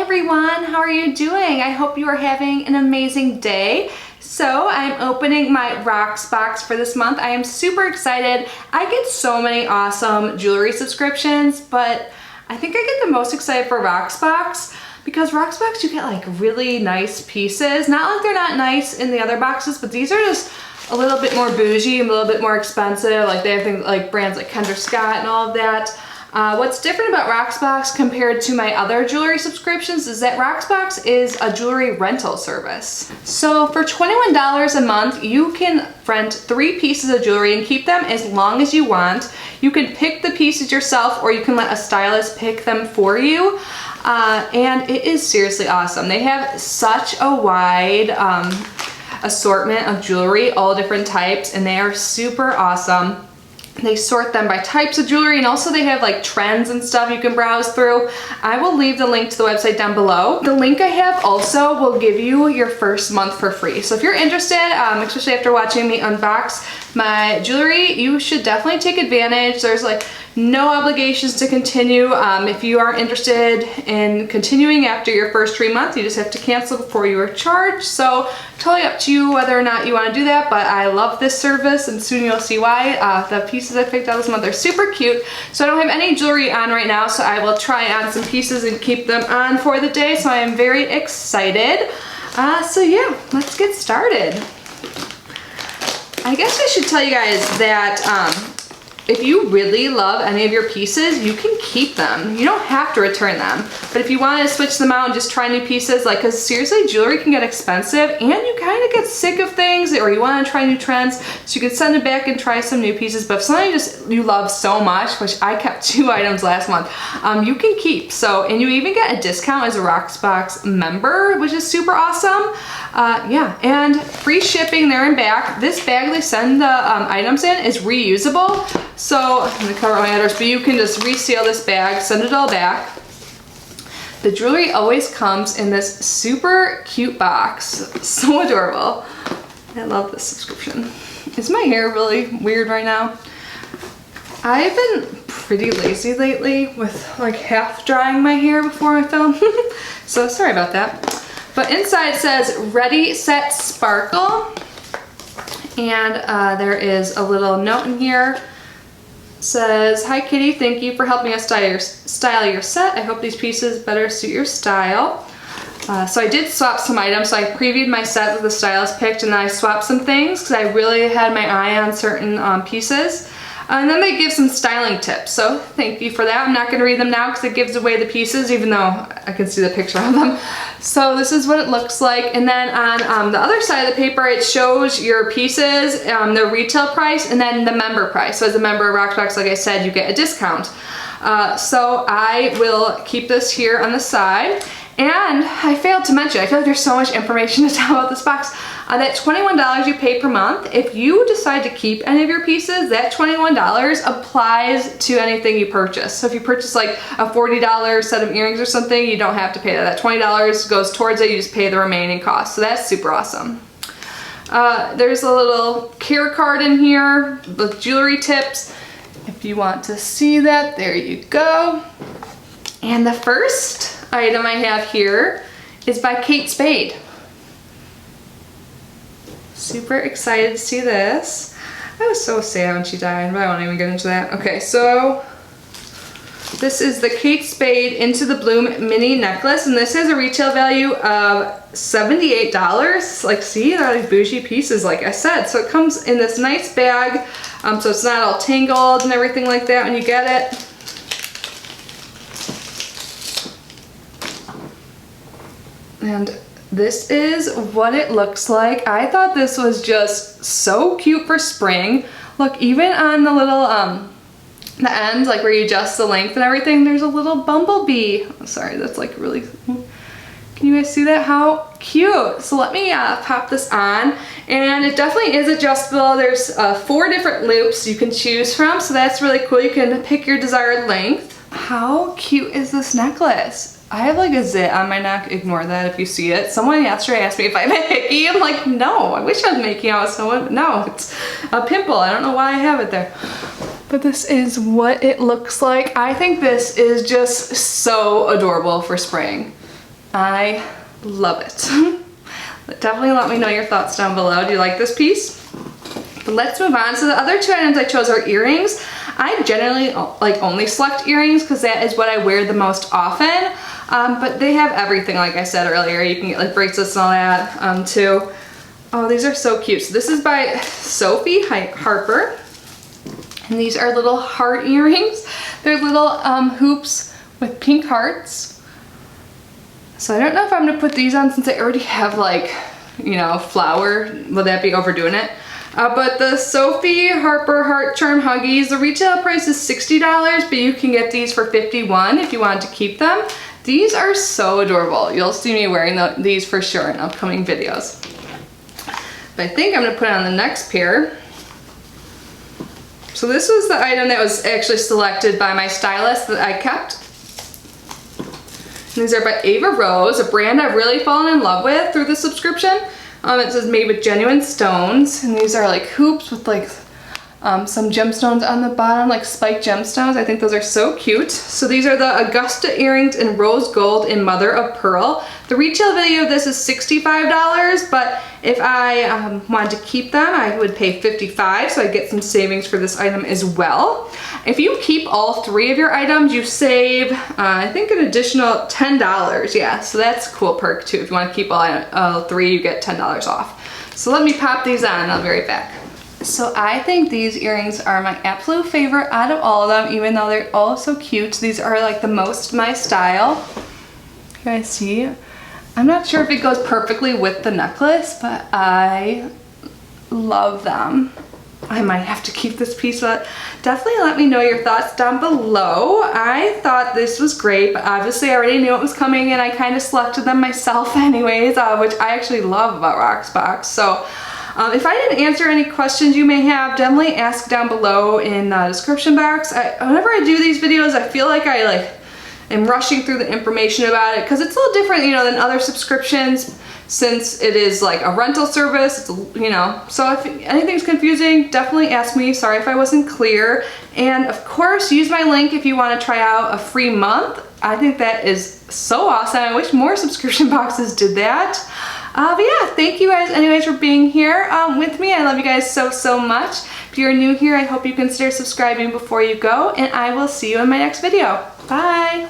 everyone, how are you doing? I hope you are having an amazing day. So I'm opening my Rocksbox for this month. I am super excited. I get so many awesome jewelry subscriptions, but I think I get the most excited for Rocksbox because Rocksbox you get like really nice pieces. Not like they're not nice in the other boxes, but these are just a little bit more bougie and a little bit more expensive. Like they have things like brands like Kendra Scott and all of that. What's different about Rocksbox compared to my other jewelry subscriptions is that Rocksbox is a jewelry rental service. So for $21 a month, you can rent 3 pieces of jewelry and keep them as long as you want. You can pick the pieces yourself or you can let a stylist pick them for you. And it is seriously awesome. They have such a wide assortment of jewelry, all different types, and they are super awesome. They sort them by types of jewelry, and also they have like trends and stuff you can browse through. I will leave the link to the website down below. The link I have also will give you your first month for free. So if you're interested, especially after watching me unbox my jewelry, you should definitely take advantage. There's like no obligations to continue. If you are interested in continuing after your first free month, you just have to cancel before you are charged. So totally up to you whether or not you want to do that, but I love this service and soon you'll see why. The pieces I picked out this month are super cute. So I don't have any jewelry on right now, so I will try on some pieces and keep them on for the day. So I am very excited. So yeah, let's get started. I guess I should tell you guys that if you really love any of your pieces, you can keep them. You don't have to return them. But if you want to switch them out and just try new pieces, like, cause seriously, jewelry can get expensive and you kind of get sick of things or you want to try new trends, so you can send it back and try some new pieces. But if something you love so much, which I kept 2 items last month, you can keep. So, and you even get a discount as a Rocksbox member, which is super awesome. Yeah, and free shipping there and back. This bag they send the items in is reusable. So I'm gonna cover my address, but you can just reseal this bag, send it all back. The jewelry always comes in this super cute box. So adorable. I love this subscription. Is my hair really weird right now? I've been pretty lazy lately with like half drying my hair before I film. So sorry about that. But inside it says Ready, Set, Sparkle. And there is a little note in here. Says, "Hi Kitty, thank you for helping us style your set. I hope these pieces better suit your style." So I did swap some items. So I previewed my set that the stylist picked and then I swapped some things because I really had my eye on certain pieces. And then they give some styling tips. So thank you for that. I'm not going to read them now because it gives away the pieces even though I can see the picture of them. So this is what it looks like. And then on the other side of the paper, it shows your pieces, their retail price, and then the member price. So as a member of Rocksbox, like I said, you get a discount. So I will keep this here on the side. And I failed to mention, I feel like there's so much information to tell about this box. That $21 you pay per month, if you decide to keep any of your pieces, that $21 applies to anything you purchase. So if you purchase like a $40 set of earrings or something, you don't have to pay that. That $20 goes towards it, you just pay the remaining cost. So that's super awesome. There's a little care card in here with jewelry tips. If you want to see that, there you go. And the first item I have here is by Kate Spade. Super excited to see this. I was so sad when she died, but I won't even get into that. Okay, so this is the Kate Spade Into the Bloom mini necklace, and this has a retail value of $78. Like, see, they're like bougie pieces, like I said. So it comes in this nice bag, so it's not all tangled and everything like that when you get it. And this is what it looks like. I thought this was just so cute for spring. Look, even on the little, the end, like where you adjust the length and everything, there's a little bumblebee. Sorry, that's like really, can you guys see that? How cute. So let me pop this on. And it definitely is adjustable. There's 4 different loops you can choose from. So that's really cool. You can pick your desired length. How cute is this necklace? I have like a zit on my neck. Ignore that if you see it. Someone yesterday asked me if I'm a hickey. I'm like, no, I wish I was making out with someone. No, it's a pimple. I don't know why I have it there. But this is what it looks like. I think this is just so adorable for spring. I love it. Definitely let me know your thoughts down below. Do you like this piece? But let's move on. So the other two items I chose are earrings. I generally like only select earrings because that is what I wear the most often. But they have everything, like I said earlier. You can get like bracelets and all that too. Oh, these are so cute. So this is by Sophie Harper. And these are little heart earrings. They're little hoops with pink hearts. So I don't know if I'm gonna put these on since I already have like, you know, flower. Would that be overdoing it? But the Sophie Harper Heart Charm Huggies, the retail price is $60, but you can get these for $51 if you want to keep them. These are so adorable. You'll see me wearing these for sure in upcoming videos. But I think I'm gonna put on the next pair. So this was the item that was actually selected by my stylist that I kept. And these are by Ava Rose, a brand I've really fallen in love with through the subscription. It says made with genuine stones, and these are like hoops with like some gemstones on the bottom, like spiked gemstones. I think those are so cute. So these are the Augusta earrings in rose gold and mother of pearl. The retail value of this is $65, but if I wanted to keep them, I would pay $55, so I get some savings for this item as well. If you keep all three of your items, you save, I think, an additional $10. Yeah, so that's a cool perk too. If you want to keep all three, you get $10 off. So let me pop these on and I'll be right back. So I think these earrings are my absolute favorite out of all of them, even though they're all so cute. These are like the most my style. You guys see? I'm not sure if it goes perfectly with the necklace, but I love them. I might have to keep this piece, but definitely let me know your thoughts down below. I thought this was great, but obviously I already knew it was coming and I kind of selected them myself anyways, which I actually love about Rocksbox. So if I didn't answer any questions you may have, definitely ask down below in the description box. Whenever I do these videos, I feel like I am rushing through the information about it because it's a little different, you know, than other subscriptions since it is like a rental service, you know. So if anything's confusing, definitely ask me. Sorry if I wasn't clear. And of course, use my link if you want to try out a free month. I think that is so awesome. I wish more subscription boxes did that. But yeah, thank you guys anyways for being here with me. I love you guys so, so much. If you're new here, I hope you consider subscribing before you go, and I will see you in my next video. Bye.